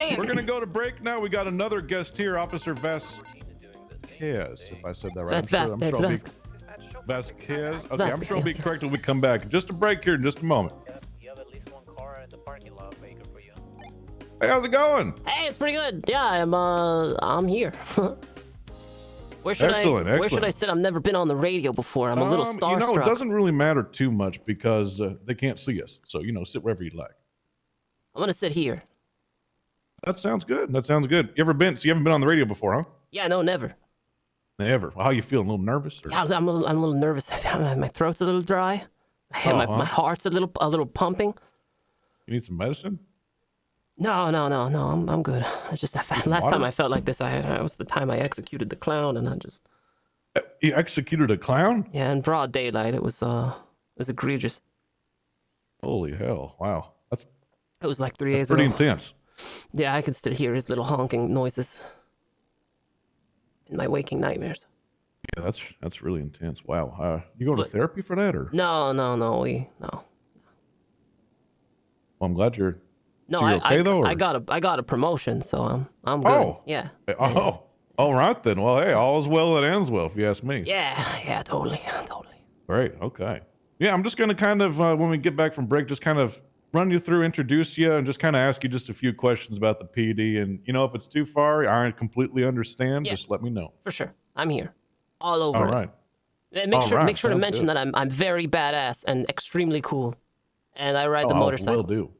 We're going to go to break now. We got another guest here, Officer Vasquez, if I said that right. That's Vasquez. Vasquez. Okay, I'm sure it'll be correct when we come back. Just a break here in just a moment. You have at least one car in the parking lot waiting for you. Hey, how's it going? Hey, it's pretty good. Yeah, I'm here. Where should I sit? I've never been on the radio before. I'm a little starstruck. It doesn't really matter too much because they can't see us. So, sit wherever you like. I'm going to sit here. That sounds good. You haven't been on the radio before, huh? Yeah, no, never. Never. Well, how you feeling? A little nervous? Or? Yeah, I'm a little nervous. My throat's a little dry. My heart's a little pumping. You need some medicine? No. I'm good. It's just last time I felt like this, it was the time I executed the clown, and I just. You executed a clown? Yeah, in broad daylight. It was egregious. Holy hell! Wow, It was like 3 days ago. Pretty intense. Yeah, I can still hear his little honking noises in my waking nightmares. Yeah, that's really intense. Wow. You going to therapy for that, or? No. Well, I'm glad you're. No, so you're okay though. Or? I got a promotion, so I'm good. Oh. Yeah. Oh. All right then. Well, hey, all's well that ends well, if you ask me. Yeah, totally. Great. Okay. Yeah, I'm just gonna kind of when we get back from break, just kind of run you through, introduce you, and just kind of ask you just a few questions about the PD. And if it's too far, I completely understand. Yeah. Just let me know. For sure, I'm here, all over. All right. And make sure to mention that I'm very badass and extremely cool, and I ride the motorcycle.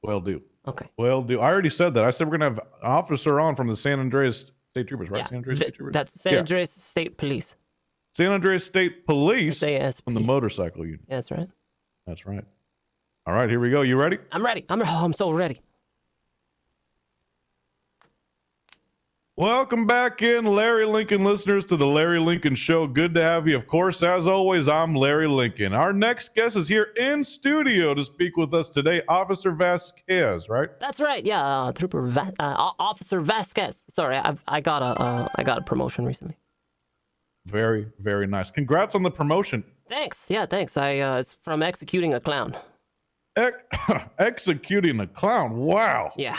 Will do. Okay. Will do. I already said that. I said we're gonna have an officer on from the San Andreas State Troopers, right? Yeah. San Andreas State Troopers. That's San Andreas State Police. San Andreas State Police SASP. From the motorcycle unit. Yeah, that's right. That's right. All right, here we go. You ready? I'm ready. I'm so ready. Welcome back in, Larry Lincoln listeners, to the Larry Lincoln Show. Good to have you. Of course, as always, I'm Larry Lincoln. Our next guest is here in studio to speak with us today, Officer Vasquez, right? That's right. Yeah, Officer Vasquez. Sorry, I got a promotion recently. Very, very nice. Congrats on the promotion. Thanks. Yeah, thanks. It's from executing a clown. Executing a clown. Wow. Yeah.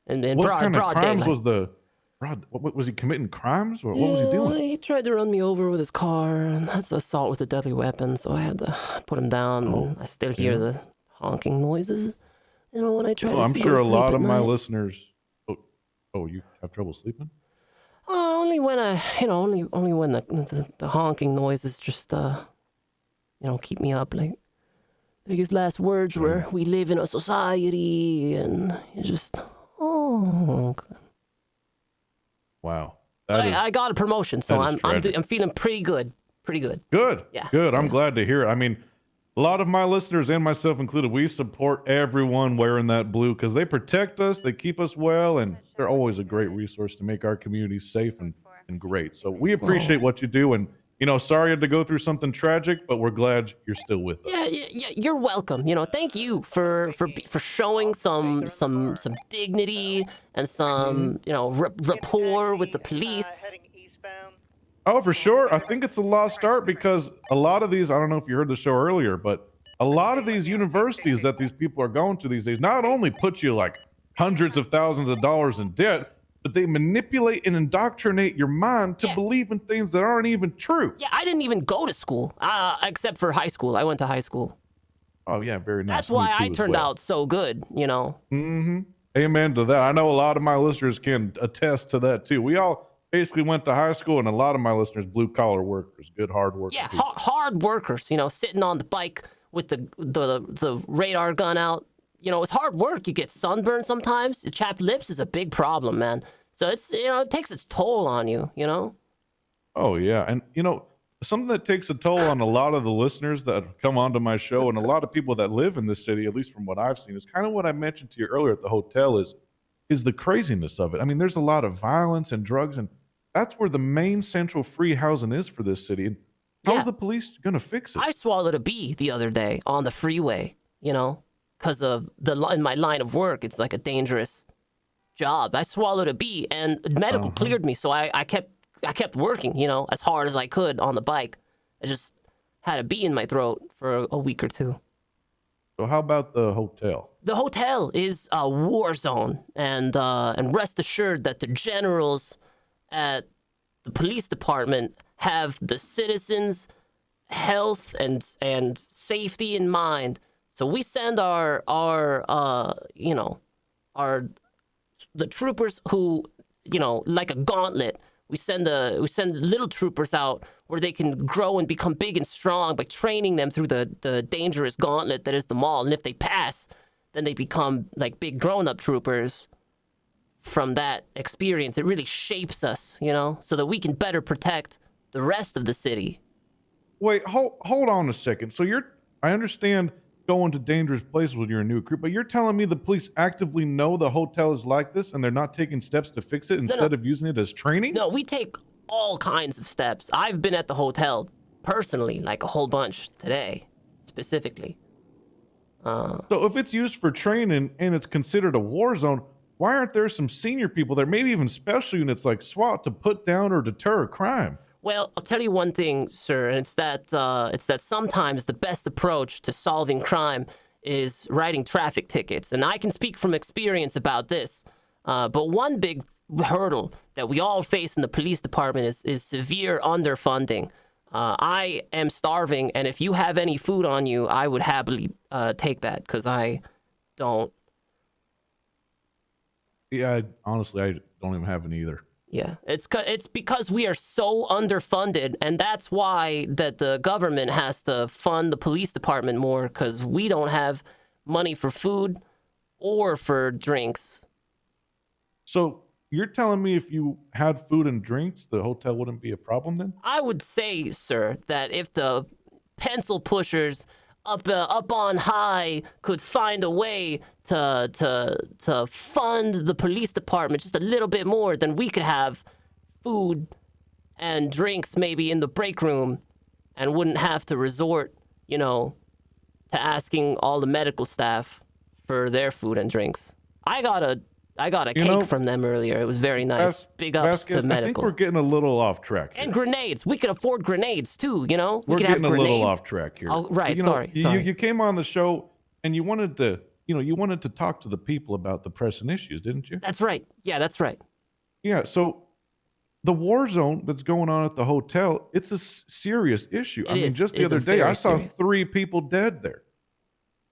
And what broad kind of crimes daylight. was the? What was he committing crimes? Or what was he doing? He tried to run me over with his car, and that's assault with a deadly weapon. So I had to put him down. And I still hear the honking noises. When I try to. I'm sure a lot of my listeners. Oh, you have trouble sleeping? Only when only when the honking noises just keep me up. Like his last words were, "We live in a society," and it's just God. Wow. I got a promotion, so I'm feeling pretty good. Good. Yeah. Good. I'm glad to hear it. I mean, a lot of my listeners, and myself included, we support everyone wearing that blue because they protect us, they keep us well, and they're always a great resource to make our community safe and great. So we appreciate what you do, and sorry you had to go through something tragic, but we're glad you're still with us. Yeah, you're welcome. Thank you for showing some dignity and some rapport with the police. Oh, for sure. I think it's a lost art because a lot of these, I don't know if you heard the show earlier, but a lot of these universities that these people are going to these days not only put you like hundreds of thousands of dollars in debt, but they manipulate and indoctrinate your mind to believe in things that aren't even true. Yeah, I didn't even go to school, except for high school. I went to high school. Oh, yeah, very nice. That's why I turned out so good, Mm-hmm. Amen to that. I know a lot of my listeners can attest to that, too. We all basically went to high school, and a lot of my listeners, blue-collar workers, good, hard workers. Yeah, hard workers, sitting on the bike with the radar gun out. It's hard work. You get sunburned sometimes. Chapped lips is a big problem, man. So it's, it takes its toll on you, Oh, yeah. And, something that takes a toll on a lot of the listeners that come onto my show and a lot of people that live in this city, at least from what I've seen, is kind of what I mentioned to you earlier at the hotel is the craziness of it. I mean, there's a lot of violence and drugs, and that's where the main central free housing is for this city. And how's the police going to fix it? I swallowed a bee the other day on the freeway, because of in my line of work, it's like a dangerous job. I swallowed a bee, and medical cleared me, so I kept working, as hard as I could on the bike. I just had a bee in my throat for a week or two. So how about the hotel? The hotel is a war zone, and rest assured that the generals at the police department have the citizens' health and safety in mind. So we send our the troopers who, like a gauntlet. We send little troopers out where they can grow and become big and strong by training them through the dangerous gauntlet that is the mall. And if they pass, then they become like big grown-up troopers. From that experience, it really shapes us, so that we can better protect the rest of the city. Wait, hold on a second. So I understand going to dangerous places with your new crew, but you're telling me the police actively know the hotel is like this and they're not taking steps to fix it instead of using it as training? No, we take all kinds of steps. I've been at the hotel personally, like a whole bunch today, specifically. So if it's used for training and it's considered a war zone, why aren't there some senior people there, maybe even special units like SWAT, to put down or deter crime? Well, I'll tell you one thing, sir, and it's that sometimes the best approach to solving crime is writing traffic tickets. And I can speak from experience about this. But one big hurdle that we all face in the police department is severe underfunding. I am starving, and if you have any food on you, I would happily take that, because I don't. Yeah, honestly, I don't even have any either. Yeah, it's because we are so underfunded, and that's why that the government has to fund the police department more, because we don't have money for food or for drinks. So you're telling me if you had food and drinks, the hotel wouldn't be a problem then? I would say, sir, that if the pencil pushers up on high could find a way to fund the police department just a little bit more, then we could have food and drinks maybe in the break room and wouldn't have to resort, to asking all the medical staff for their food and drinks. I got a cake from them earlier. It was very nice. Big ups Vasquez, to medical. I think we're getting a little off track here. And grenades. We could afford grenades too, We We're could getting have a grenades. little off track here. Oh, right. Sorry. You came on the show and you wanted to talk to the people about the pressing issues, didn't you? That's right. Yeah, that's right. Yeah. So the war zone that's going on at the hotel, it's a serious issue. I mean, just the other day, I saw 3 people dead there.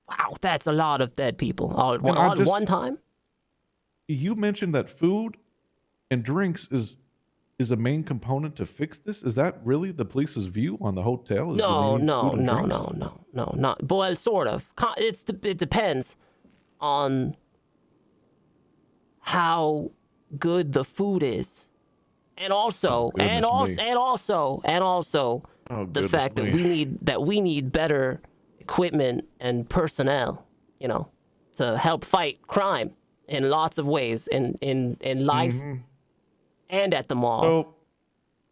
Wow, that's a lot of dead people all at one time. You mentioned that food and drinks is a main component to fix this. Is that really the police's view on the hotel? No. Not well, sort of. It depends on how good the food is, and also the fact that we need better equipment and personnel, to help fight crime in lots of ways in life and at the mall. So,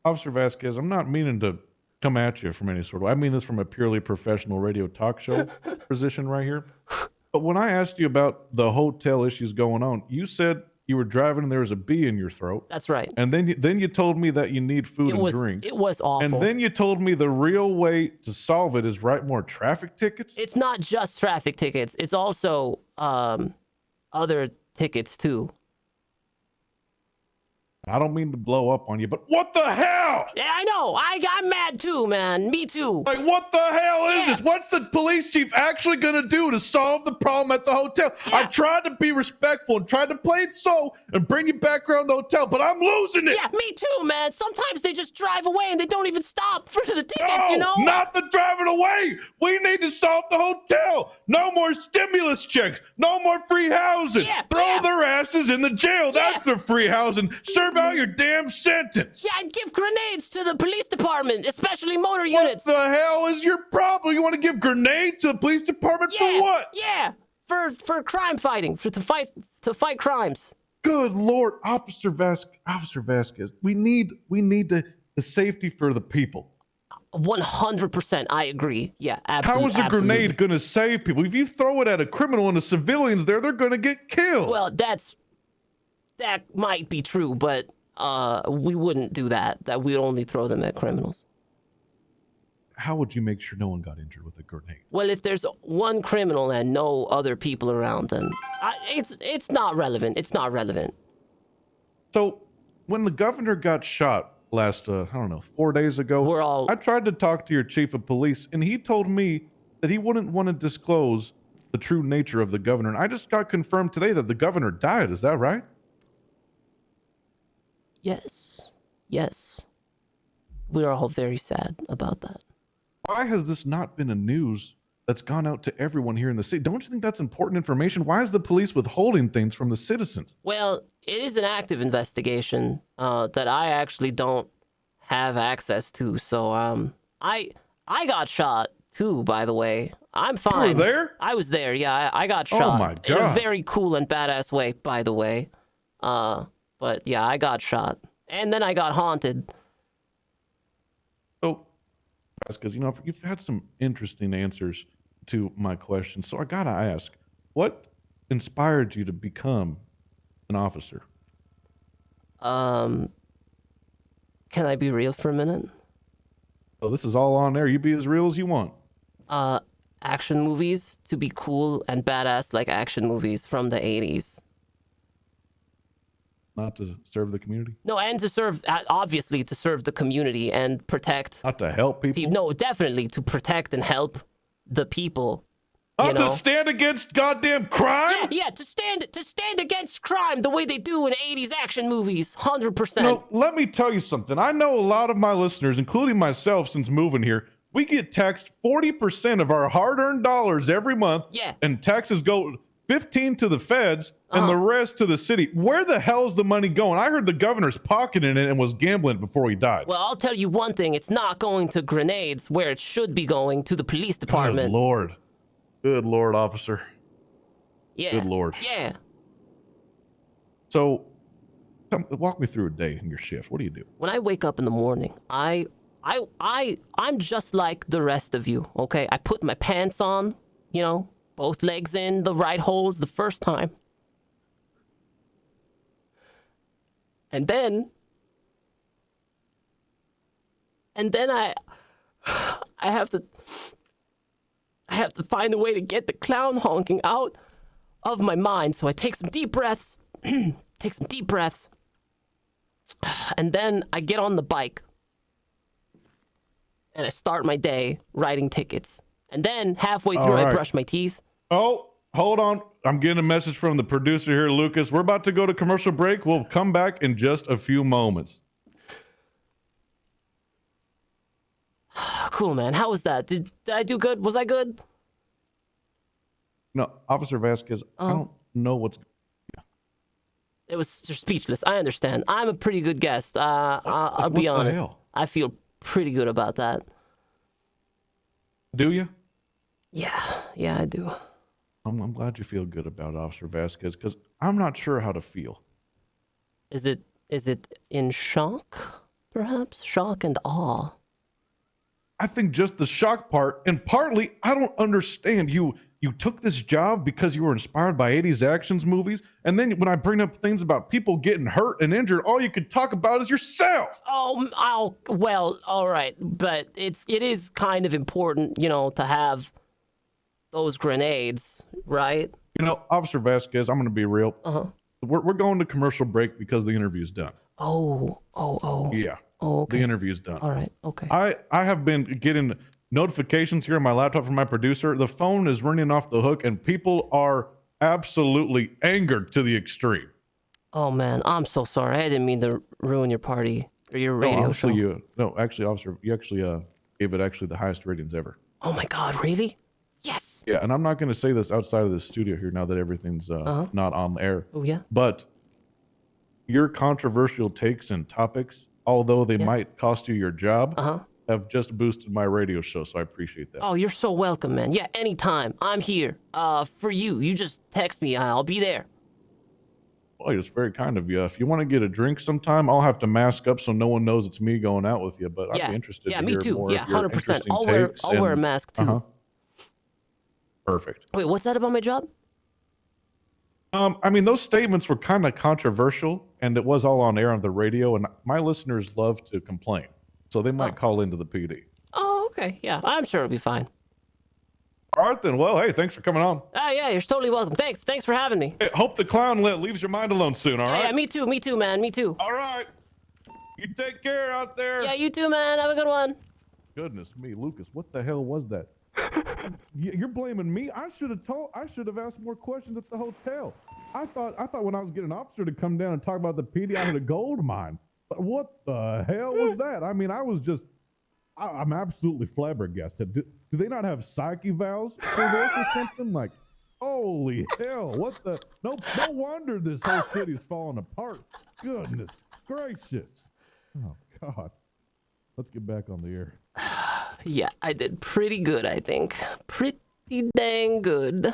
Officer Vasquez, I'm not meaning to come at you from any sort of way. I mean this from a purely professional radio talk show position right here. But when I asked you about the hotel issues going on, you said you were driving and there was a bee in your throat. That's right. And then you told me that you need food and drinks. It was awful. And then you told me the real way to solve it is write more traffic tickets. It's not just traffic tickets. It's also other tickets too. I don't mean to blow up on you, but what the hell? Yeah, I know. I'm mad too, man. Me too. Like, what the hell is this? What's the police chief actually going to do to solve the problem at the hotel? Yeah. I tried to be respectful and tried to play it so and bring you back around the hotel, but I'm losing it. Yeah, me too, man. Sometimes they just drive away and they don't even stop for the tickets, No, not the driving away. We need to solve the hotel. No more stimulus checks. No more free housing. Throw their asses in the jail. That's their free housing. Serve out your damn sentence. Yeah, and give grenades to the police department, especially motor units. What the hell is your problem? You want to give grenades to the police department for what? Yeah, for crime fighting, to fight crimes. Good Lord, Officer Vasquez, we need the safety for the people. 100%, I agree. Yeah, absolutely. How is a grenade going to save people? If you throw it at a criminal and the civilians there, they're going to get killed. Well, that might be true, but we wouldn't do that. That we'd only throw them at criminals. how would you make sure no one got injured with a grenade? Well, if there's one criminal and no other people around, then it's not relevant. It's not relevant. So when the governor got shot last, 4 days ago, I tried to talk to your chief of police, and he told me that he wouldn't want to disclose the true nature of the governor. And I just got confirmed today that the governor died. Is that right? Yes. We are all very sad about that. Why has this not been a news that's gone out to everyone here in the city? Don't you think that's important information? Why is the police withholding things from the citizens? Well, it is an active investigation that I actually don't have access to. So I got shot too, by the way. I'm fine. You were there? I was there. Yeah, I got shot. Oh my God. In a very cool and badass way, by the way. But yeah, I got shot, and then I got haunted. So, because you've had some interesting answers to my question, so I gotta ask, what inspired you to become an officer? Can I be real for a minute? Oh, this is all on there. You be as real as you want. Action movies, to be cool and badass like action movies from the 80s. Not to serve the community? No, and to serve, obviously, to serve the community and protect. Not to help people? No, definitely to protect and help the people. Not to stand against goddamn crime? Yeah, to stand against crime the way they do in 80s action movies, 100%. No, let me tell you something. I know a lot of my listeners, including myself since moving here, we get taxed 40% of our hard-earned dollars every month. Yeah. And taxes go 15 to the feds and the rest to the city. Where the hell's the money going? I heard the governor's pocketing it and was gambling before he died. Well, I'll tell you one thing. It's not going to grenades where it should be going, to the police department. Good Lord, officer. Yeah. Good Lord. Yeah. So, walk me through a day in your shift. What do you do? When I wake up in the morning, I'm just like the rest of you, okay? I put my pants on, both legs in the right holes the first time. And then I have to find a way to get the clown honking out of my mind. So I take some deep breaths, and then I get on the bike and I start my day writing tickets. And then halfway through, I brush my teeth. Oh, hold on. I'm getting a message from the producer here, Lucas. We're about to go to commercial break. We'll come back in just a few moments. Cool, man. How was that? Did I do good? Was I good? No, Officer Vasquez, I don't know what's... It was just speechless. I understand. I'm a pretty good guest. I'll be honest. Hell? I feel pretty good about that. Do you? Yeah, I do. I'm glad you feel good about it, Officer Vasquez, because I'm not sure how to feel. Is it in shock, perhaps? Shock and awe? I think just the shock part, and partly, I don't understand. You took this job because you were inspired by 80s actions movies, and then when I bring up things about people getting hurt and injured, all you could talk about is yourself. Oh, well, all right, but it is kind of important, to have those grenades, right? Officer Vasquez, I'm going to be real. We're going to commercial break because the interview's done. Oh. Yeah. Oh, okay. The interview's done. All right, okay. I have been getting notifications here on my laptop from my producer. The phone is ringing off the hook, and people are absolutely angered to the extreme. Oh, man, I'm so sorry. I didn't mean to ruin your party or your radio show. Actually, officer, you actually gave it the highest ratings ever. Oh, my God, really? Yes. Yeah, and I'm not going to say this outside of the studio here now that everything's not on the air. Oh, yeah? But your controversial takes and topics, although they might cost you your job, have just boosted my radio show, so I appreciate that. Oh, you're so welcome, man. Yeah, anytime. I'm here for you. You just text me. I'll be there. Well, it's very kind of you. If you want to get a drink sometime, I'll have to mask up so no one knows it's me going out with you, but I'd be interested to hear me too. more Yeah, of your 100%. interesting I'll wear a mask too. Perfect. Wait, what's that about my job? Those statements were kind of controversial, and it was all on air on the radio, and my listeners love to complain, so they might call into the PD. Oh, Okay, yeah, I'm sure it'll be fine. All right, then. Well, hey, thanks for coming on. Yeah, you're totally welcome. Thanks for having me. Hey, hope the clown leaves your mind alone soon, all right? Yeah, me too, man, me too. All right. You take care out there. Yeah, you too, man. Have a good one. Goodness me, Lucas, what the hell was that? You're blaming me? I should have asked more questions at the hotel. I thought when I was getting an officer to come down and talk about the PD, I had a gold mine. But what the hell was that? I mean, I'm absolutely flabbergasted. Do they not have psych evals for this or something? Like, holy hell, what the? No wonder this whole city's falling apart. Goodness gracious. Oh, God. Let's get back on the air. Yeah, I did pretty good, I think. Pretty dang good.